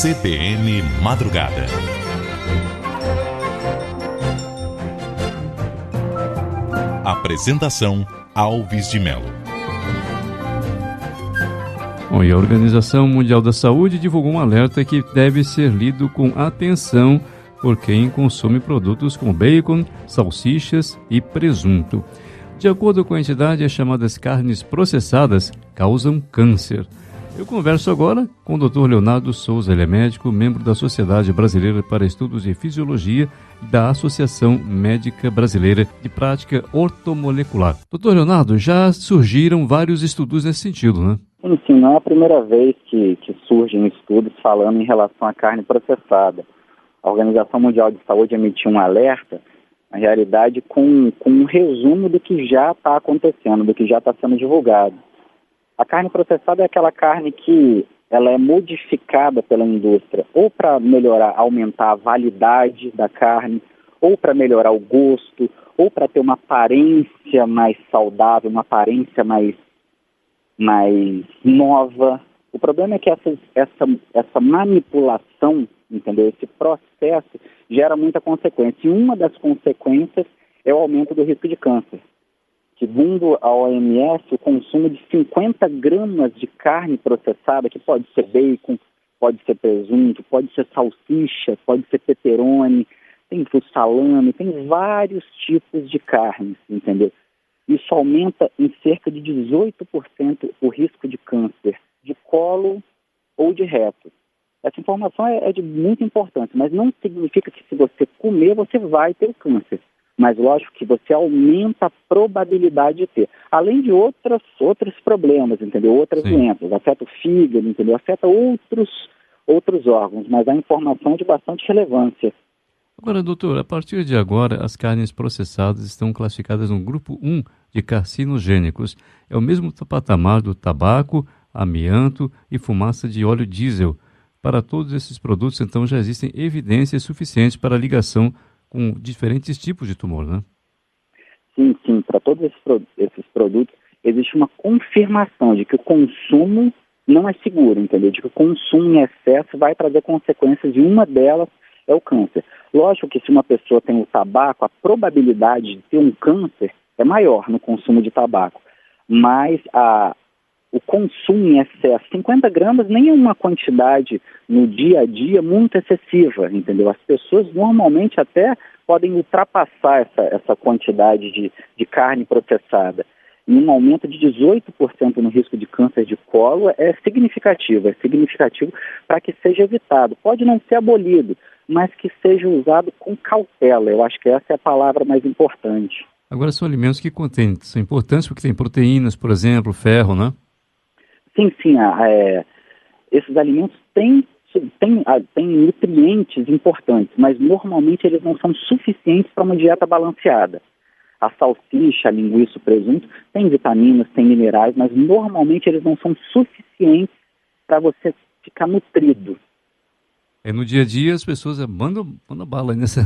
CBN Madrugada. Apresentação: Alves de Melo. Bom, e a Organização Mundial da Saúde divulgou um alerta que deve ser lido com atenção por quem consome produtos como bacon, salsichas e presunto. De acordo com a entidade, as chamadas carnes processadas causam câncer. Eu converso agora com o Dr. Leonardo Souza, ele é médico, membro da Sociedade Brasileira para Estudos de Fisiologia e da Associação Médica Brasileira de Prática Ortomolecular. Dr. Leonardo, já surgiram vários estudos nesse sentido, né? Sim, não é a primeira vez que surgem estudos falando em relação à carne processada. A Organização Mundial de Saúde emitiu um alerta, na realidade, com um resumo do que já está acontecendo, do que já está sendo divulgado. A carne processada é aquela carne que ela é modificada pela indústria ou para melhorar, aumentar a validade da carne, ou para melhorar o gosto, ou para ter uma aparência mais saudável, uma aparência mais nova. O problema é que essa manipulação, entendeu? Esse processo gera muita consequência. E uma das consequências é o aumento do risco de câncer. Segundo a OMS, o consumo de 50 gramas de carne processada, que pode ser bacon, pode ser presunto, pode ser salsicha, pode ser pepperoni, tem salame, tem vários tipos de carnes, entendeu? Isso aumenta em cerca de 18% o risco de câncer de colo ou de reto. Essa informação é de muita importância, mas não significa que se você comer, você vai ter o câncer. Mas lógico que você aumenta a probabilidade de ter. Além de outros problemas, entendeu? Outras doenças. Afeta o fígado, entendeu? Afeta outros órgãos, mas a informação é de bastante relevância. Agora, doutor, a partir de agora, as carnes processadas estão classificadas no grupo 1 de carcinogênicos. É o mesmo patamar do tabaco, amianto e fumaça de óleo diesel. Para todos esses produtos, então, já existem evidências suficientes para a ligação com diferentes tipos de tumor, né? Sim. Para todos esses produtos, existe uma confirmação de que o consumo não é seguro, entendeu? De que o consumo em excesso vai trazer consequências e uma delas é o câncer. Lógico que se uma pessoa tem o tabaco, a probabilidade de ter um câncer é maior no consumo de tabaco. Mas o consumo em excesso, 50 gramas nem é uma quantidade no dia a dia muito excessiva, entendeu? As pessoas normalmente até podem ultrapassar essa quantidade de carne processada. E um aumento de 18% no risco de câncer de colo é significativo para que seja evitado. Pode não ser abolido, mas que seja usado com cautela. Eu acho que essa é a palavra mais importante. Agora, são alimentos que são importantes porque tem proteínas, por exemplo, ferro, né? Sim. Esses alimentos têm nutrientes importantes, mas normalmente eles não são suficientes para uma dieta balanceada. A salsicha, a linguiça, o presunto, tem vitaminas, tem minerais, mas normalmente eles não são suficientes para você ficar nutrido. No dia a dia as pessoas mandam bala nessa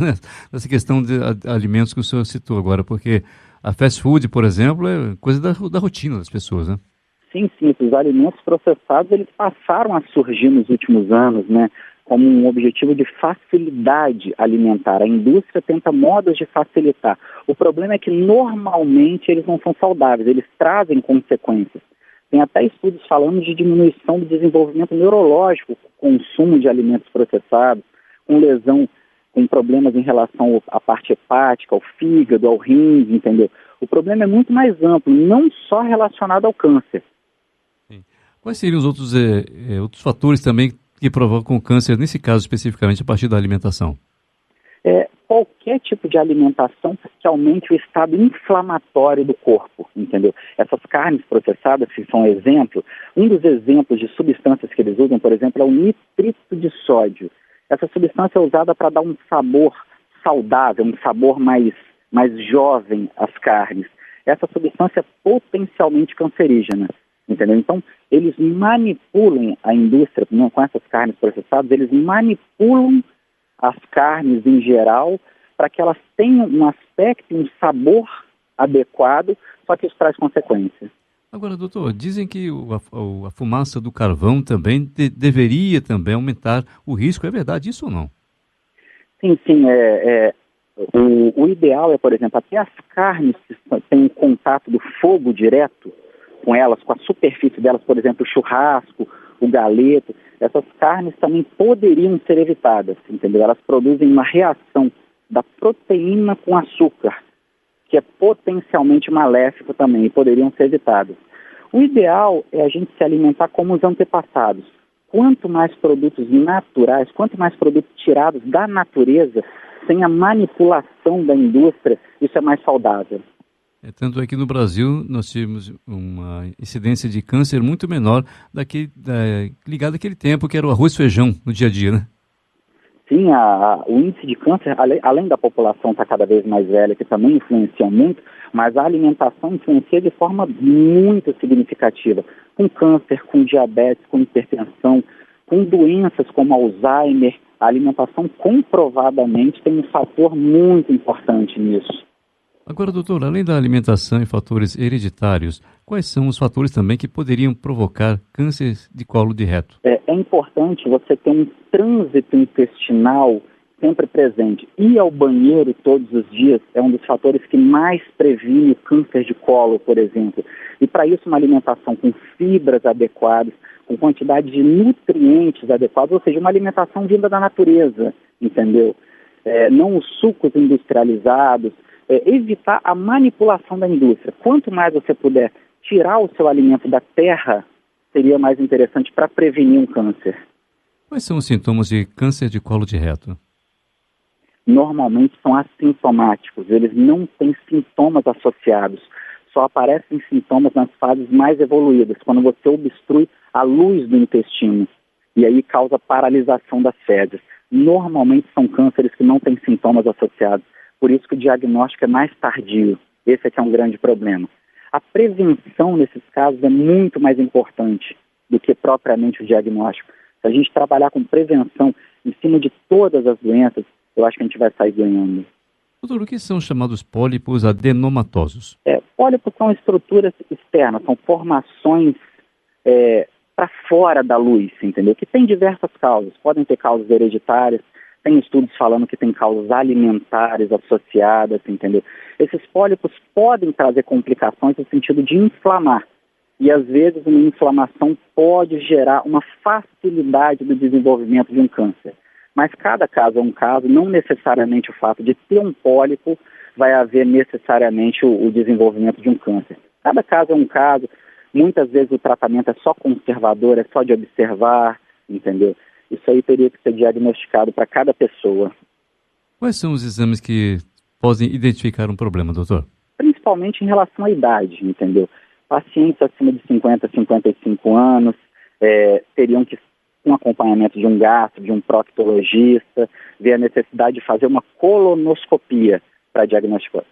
questão de alimentos que o senhor citou agora, porque a fast food, por exemplo, é coisa da rotina das pessoas, né? Sim, esses alimentos processados, eles passaram a surgir nos últimos anos, né, como um objetivo de facilidade alimentar. A indústria tenta modos de facilitar. O problema é que normalmente eles não são saudáveis, eles trazem consequências. Tem até estudos falando de diminuição do desenvolvimento neurológico com o consumo de alimentos processados, com lesão, com problemas em relação à parte hepática, ao fígado, ao rins, entendeu? O problema é muito mais amplo, não só relacionado ao câncer. Quais seriam os outros fatores também que provocam câncer, nesse caso especificamente, a partir da alimentação? Qualquer tipo de alimentação que aumente o estado inflamatório do corpo, entendeu? Essas carnes processadas, que são exemplo, um dos exemplos de substâncias que eles usam, por exemplo, é o nitrito de sódio. Essa substância é usada para dar um sabor saudável, um sabor mais jovem às carnes. Essa substância é potencialmente cancerígena. Entendeu? Então, eles manipulam a indústria, com essas carnes processadas, eles manipulam as carnes em geral para que elas tenham um aspecto, um sabor adequado, só que isso traz consequências. Agora, doutor, dizem que a fumaça do carvão também deveria também aumentar o risco. É verdade isso ou não? Sim, sim. O ideal é, por exemplo, até as carnes que têm contato do fogo direto com elas, com a superfície delas, por exemplo, o churrasco, o galeto, essas carnes também poderiam ser evitadas, entendeu? Elas produzem uma reação da proteína com açúcar, que é potencialmente maléfico também, e poderiam ser evitadas. O ideal é a gente se alimentar como os antepassados. Quanto mais produtos naturais, quanto mais produtos tirados da natureza, sem a manipulação da indústria, isso é mais saudável. Tanto é que no Brasil nós tivemos uma incidência de câncer muito menor ligado àquele tempo que era o arroz e feijão no dia a dia, né? Sim, o índice de câncer, além da população estar cada vez mais velha, que também influencia muito, mas a alimentação influencia de forma muito significativa, com câncer, com diabetes, com hipertensão, com doenças como Alzheimer. A alimentação comprovadamente tem um fator muito importante nisso. Agora, doutor, além da alimentação e fatores hereditários, quais são os fatores também que poderiam provocar câncer de colo de reto? É importante você ter um trânsito intestinal sempre presente. Ir ao banheiro todos os dias é um dos fatores que mais previne o câncer de colo, por exemplo. E para isso uma alimentação com fibras adequadas, com quantidade de nutrientes adequados, ou seja, uma alimentação vinda da natureza, entendeu? Não os sucos industrializados, evitar a manipulação da indústria. Quanto mais você puder tirar o seu alimento da terra, seria mais interessante para prevenir um câncer. Quais são os sintomas de câncer de colo de reto? Normalmente são assintomáticos, eles não têm sintomas associados, só aparecem sintomas nas fases mais evoluídas, quando você obstrui a luz do intestino, e aí causa paralisação das fezes. Normalmente são cânceres que não têm sintomas associados, por isso que o diagnóstico é mais tardio. Esse aqui é um grande problema. A prevenção nesses casos é muito mais importante do que propriamente o diagnóstico. Se a gente trabalhar com prevenção em cima de todas as doenças, eu acho que a gente vai sair ganhando. Doutor, o que são chamados pólipos adenomatosos? Pólipos são estruturas externas, são formações para fora da luz, entendeu? Que tem diversas causas. Podem ter causas hereditárias, tem estudos falando que tem causas alimentares associadas, entendeu? Esses pólipos podem trazer complicações no sentido de inflamar. E, às vezes, uma inflamação pode gerar uma facilidade do desenvolvimento de um câncer. Mas cada caso é um caso, não necessariamente o fato de ter um pólipo vai haver necessariamente o desenvolvimento de um câncer. Cada caso é um caso, muitas vezes o tratamento é só conservador, é só de observar, entendeu? Isso aí teria que ser diagnosticado para cada pessoa. Quais são os exames que podem identificar um problema, doutor? Principalmente em relação à idade, entendeu? Pacientes acima de 50, 55 anos teriam que, com acompanhamento de um gastro, de um proctologista, ver a necessidade de fazer uma colonoscopia para diagnóstico.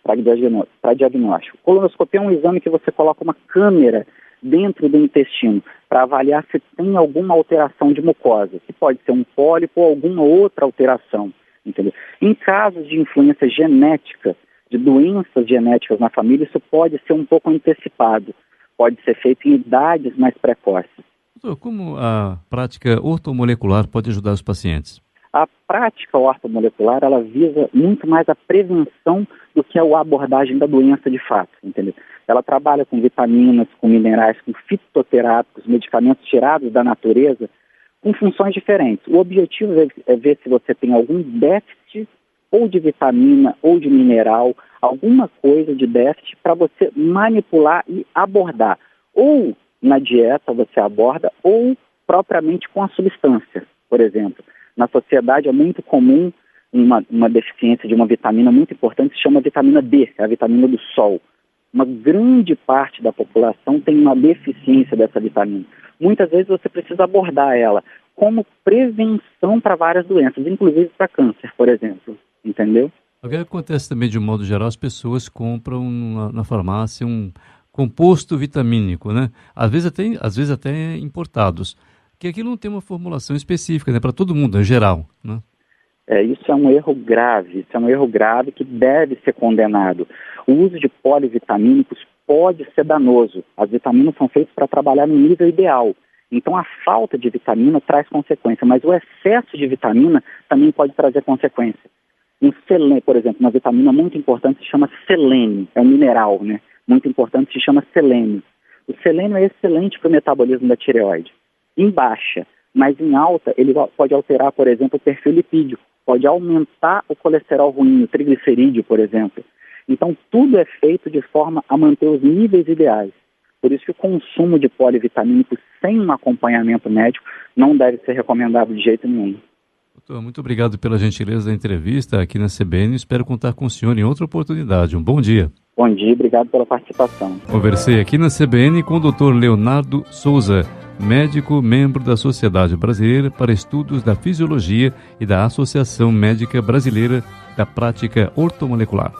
Colonoscopia é um exame que você coloca uma câmera dentro do intestino para avaliar se tem alguma alteração de mucosa, que pode ser um pólipo ou alguma outra alteração, entendeu? Em casos de influência genética, de doenças genéticas na família, isso pode ser um pouco antecipado, pode ser feito em idades mais precoces. Doutor, como a prática ortomolecular pode ajudar os pacientes? A prática ortomolecular, ela visa muito mais a prevenção do que a abordagem da doença de fato, entendeu? Ela trabalha com vitaminas, com minerais, com fitoterápicos, medicamentos tirados da natureza, com funções diferentes. O objetivo é ver se você tem algum déficit ou de vitamina ou de mineral, alguma coisa de déficit para você manipular e abordar. Ou na dieta você aborda, ou propriamente com a substância, por exemplo. Na sociedade é muito comum uma deficiência de uma vitamina muito importante, que se chama vitamina D, que é a vitamina do sol. Uma grande parte da população tem uma deficiência dessa vitamina. Muitas vezes você precisa abordar ela como prevenção para várias doenças, inclusive para câncer, por exemplo. Entendeu? O que acontece também, de um modo geral, as pessoas compram na farmácia um composto vitamínico, né? Às vezes até importados, que aquilo não tem uma formulação específica, né? Para todo mundo, em geral, né? Isso é um erro grave que deve ser condenado. O uso de polivitamínicos pode ser danoso. As vitaminas são feitas para trabalhar no nível ideal. Então, a falta de vitamina traz consequência, mas o excesso de vitamina também pode trazer consequência. Um selênio, por exemplo, uma vitamina muito importante se chama selênio, é um mineral, né? Muito importante, se chama selênio. O selênio é excelente para o metabolismo da tireoide. Em baixa, mas em alta, ele pode alterar, por exemplo, o perfil lipídico, pode aumentar o colesterol ruim, o triglicerídeo, por exemplo. Então, tudo é feito de forma a manter os níveis ideais. Por isso que o consumo de polivitamínicos sem um acompanhamento médico não deve ser recomendado de jeito nenhum. Doutor, muito obrigado pela gentileza da entrevista aqui na CBN. Espero contar com o senhor em outra oportunidade. Um bom dia. Bom dia, obrigado pela participação. Conversei aqui na CBN com o Dr. Leonardo Souza, médico, membro da Sociedade Brasileira para Estudos da Fisiologia e da Associação Médica Brasileira da Prática Ortomolecular.